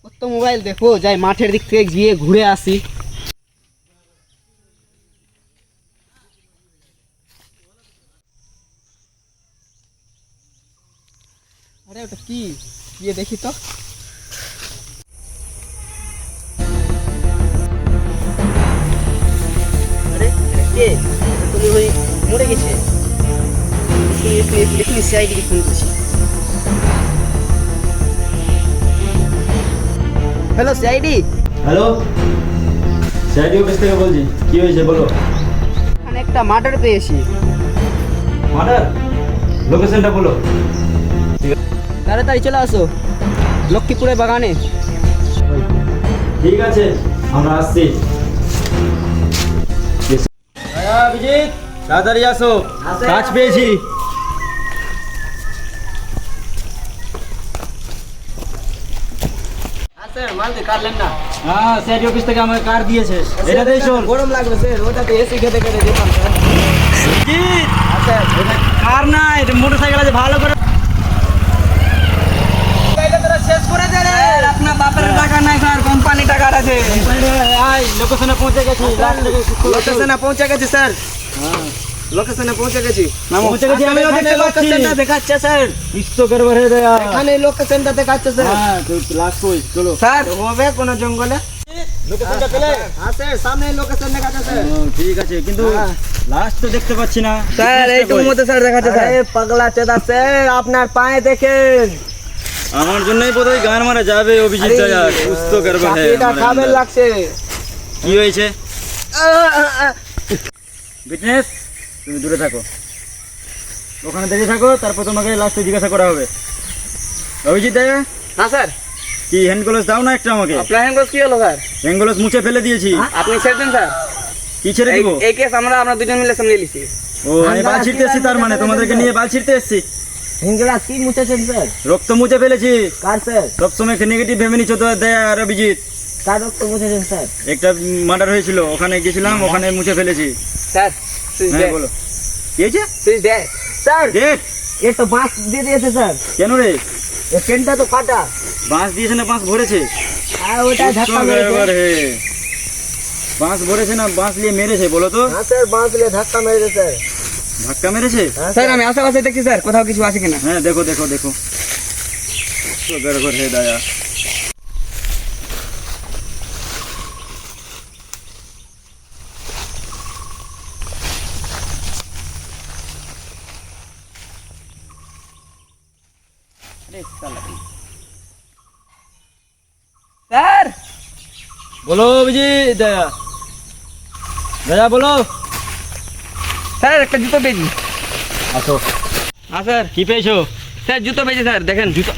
কত মোবাইল দেখো, যাই মাঠের দিক থেকে গিয়ে ঘুরে আসি। আরে ওটা কি, গিয়ে দেখি তো। আরে কে, তুমি ওই মরে গেছে। এখনই সিআইডি ফোন করছি। Hello CID. Hello, CID office থেকে বলছি। কি হয়েছে বলো। এখানে একটা মার্ডার পেয়েছি। মার্ডার? লোকেশনটা বলো। তাড়াতাড়ি চলে আসো, লক্ষ্মীপুরের বাগানে। ঠিক আছে, আমরা আসছি। অভিজিৎ, তাড়াতাড়ি আসো, কাজ পেয়েছি। মালতে কাটলেন না? হ্যাঁ, সিআইডি অফিস থেকে আমাকে কার দিয়েছে। এটাতেই চল। গরম লাগবে স্যার, ওটাতে এসি খেতে খেতে যেতাম স্যার। অভিজিৎ, এটা কার না, এটা মোটরসাইকেল আছে। ভালো করে শেষ করে দে রে। আপনার বাপের টাকা নাই স্যার, কোম্পানি টাকা আছে। লোকেশনে পৌঁছে গেছি। লোকেশনে পৌঁছে গেছি স্যার। লোকেশনে পৌঁছে গেছি। পৌঁছে গেছি, আমিও দেখতে পাচ্ছি। লোকেশনটা দেখাচ্ছে স্যার। ইস্তো করবে রে দয়া। এখানে লোকেশনটা দেখাচ্ছে স্যার। হ্যাঁ, তো লাস্ট কই চলো। স্যার হবে কোন জঙ্গলে? লোকেশনটা পেলে? হ্যাঁ স্যার, সামনে লোকেশন দেখাচ্ছে স্যার। ঠিক আছে, কিন্তু হ্যাঁ। লাস্ট তো দেখতে পাচ্ছি না। স্যার এইটুকুর মধ্যে স্যার দেখাচ্ছে স্যার। আরে পাগলা চোদা স্যার, আপনার পায়ে দেখেন। আমার জন্যই বোধহয় গান মারা যাবে অভিজিৎ দয়া। সুস্থ করবে। চাকরিটা খাবেন লাগছে। কি হয়েছে? বিজনেস, তুমি দূরে থাকো, ওখানে দাঁড়িয়ে থাকো, তারপর তোমাকে লাস্টে জিজ্ঞাসা করা হবে। অভিজিৎ দয়া, হ্যাঁ স্যার। কি হ্যান্ড গ্লাভস দাও না একটা আমাকে। আপনার হ্যাঙ্গস কি হলো স্যার? হ্যান্ড গ্লাভস মুছে ফেলে দিয়েছি। আপনি ছেড়ে দেন স্যার। কি ছেড়ে দিব? এই কেস আমরা দুজন মিলে সামলে নিয়েছি। ও, আমি বাল ছিঁড়তে এসেছি, তার মানে তোমাদেরকে নিয়ে বাল ছিঁড়তে এসেছি। হ্যাঙ্গস কি মুছেছেন স্যার? রক্ত মুছে ফেলেছি। কার স্যার? সবসময় নেগেটিভ ভেবে নিচ্ছ তো দয়া আর অভিজিৎ। কার রক্ত মুছেছেন স্যার? একটা মার্ডার হয়েছিল, ওখানে গেছিলাম, ওখানে মুছে ফেলেছি। স্যার সুইচ হ্যাঁ দেন। বলো, কি হয়েছে? সুইচ দেন স্যার। ডেট এ তো বাস দিয়ে দিয়েছে স্যার। কেন রে? এই পেনটা তো ফাটা। বাঁশ দিয়েছে না বাঁশ ভরেছে? আর ওটা ধাক্কা মেরেছে। বাঁশ ভরেছে না বাঁশ নিয়ে মেরেছে বলো তো? হ্যাঁ স্যার, বাস দিয়ে ধাক্কা মেরেছে স্যার। ধাক্কা মেরেছে? স্যার আমি আশেপাশে দেখছি স্যার, কোথাও কিছু আছে কিনা। হ্যাঁ দেখো দেখো দেখো। তো গড়বড় হে দয়া। স্যার বলো অভিজিৎ দয়া। দয়া বলো। স্যার একটা জুতো পেয়েছি। আসো। হ্যাঁ স্যার। কি পেয়েছো? স্যার জুতো পেয়েছি স্যার, দেখেন জুতো।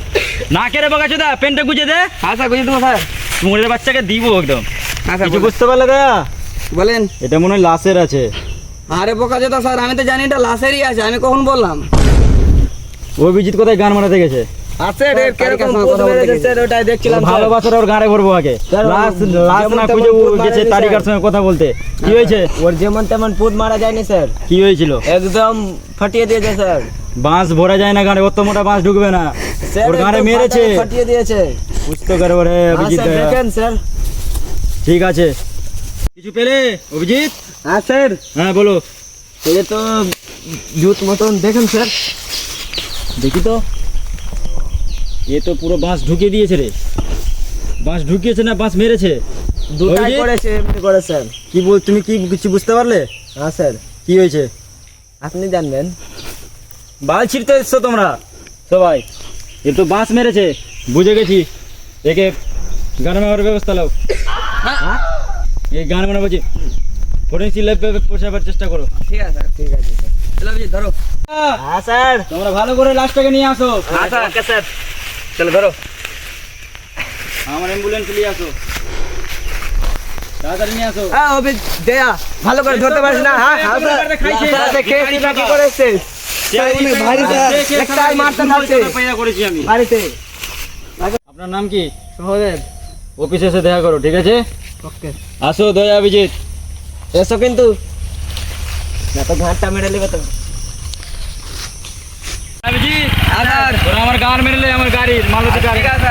না কেড়ে বকাছো দা, পেনটা গুজে দে। হ্যাঁ স্যার বুঝে দেবো স্যার। চুমড়ের বাচ্চাকে দিব একদম। হ্যাঁ স্যার কিছু বলেন। বুঝতে পারলে দয়া? বলেন। এটা মনে হয় লাশের আছে। আরে বোকা যেত স্যার, আমি তো জানি এটা লাশেরই আছে, আমি কখন বললাম? অভিজিৎ কোথায় গান মারাতে গেছে? আছে রে, কিরকম কথা বলতে স্যার, ওটাই দেখছিলাম স্যার। ভালোবাসার ওর গাড়ে ভরবো আগে। লাশ না খুঁজে ও গেছে তারিকার সঙ্গে কথা বলতে। কি হয়েছে? ওর যেমন তেমন পুত মারা যায়নি স্যার, কি হয়েছিল? একদম ফাটিয়ে দিয়েছে স্যার। বাঁশ ভরা যায় না গাড়ে, অত মোটা বাঁশ ঢুকবে না। স্যার ওর গাড়ে একদম মেরেছে। ফাটিয়ে দিয়েছে। বুঝতে পারবো রে হ্যাঁ অভিজিৎ স্যার, দয়া। দেখেন স্যার। ঠিক আছে, কিছু পেলে অভিজিৎ? হ্যাঁ স্যার, হ্যাঁ বলো। এ তো জুত মতন দেখেন স্যার। দেখি তো। এ তো পুরো বাঁশ ঢুকিয়ে দিয়েছে রে। বাঁশ ঢুকিয়েছে না বাঁশ মেরেছে? দুটাই অভিজিৎ? করেছে, এমনি করে স্যার। কি বল, তুমি কি কিছু বুঝতে পারলে? হ্যাঁ স্যার, কি হয়েছে? আপনি জানবেন। বাল ছিঁড়তে এসছো তোমরা সবাই। এ তো বাঁশ মেরেছে, বুঝে গেছি। একে গান মারার ব্যবস্থা নাও। হ্যাঁ এই গান মারা বলছি, ফরেন্সিক ল্যাবে পৌঁছাবার চেষ্টা করো। ঠিক আছে স্যার, ঠিক আছে স্যার। চলো অভিজিৎ ধরো। হ্যাঁ স্যার। তোমরা ভালো করে লাশটাকে নিয়ে আসো। হ্যাঁ স্যার, ওকে স্যার। চলো ধরো। আমার অ্যাম্বুলেন্স নিয়ে আসো, তাড়াতাড়ি নিয়ে আসো। হ্যাঁ অভিজিৎ দেয়া, ভালো করে ধরতে পারিস না। হ্যাঁ হ্যাঁ স্যার, খাইছে। স্যার খেয়েছি না, কি করেছে বাড়িতে একটাই মারতে থাকছে করেছি আমি বাড়িতে। আপনার নাম কি? সহদেব। অফিসে এসে দেখা করো, ঠিক আছে? ওকে, আসো দয়া অভিজিৎ। এসো কিন্তু, না তো ঘাটটা মেরে নেবে তো। অভিজিৎ, হ্যাঁ স্যার। তোরা আমার গান মেরেলে আমার গাড়ির মালতি গাড়ি। ঠিক আছে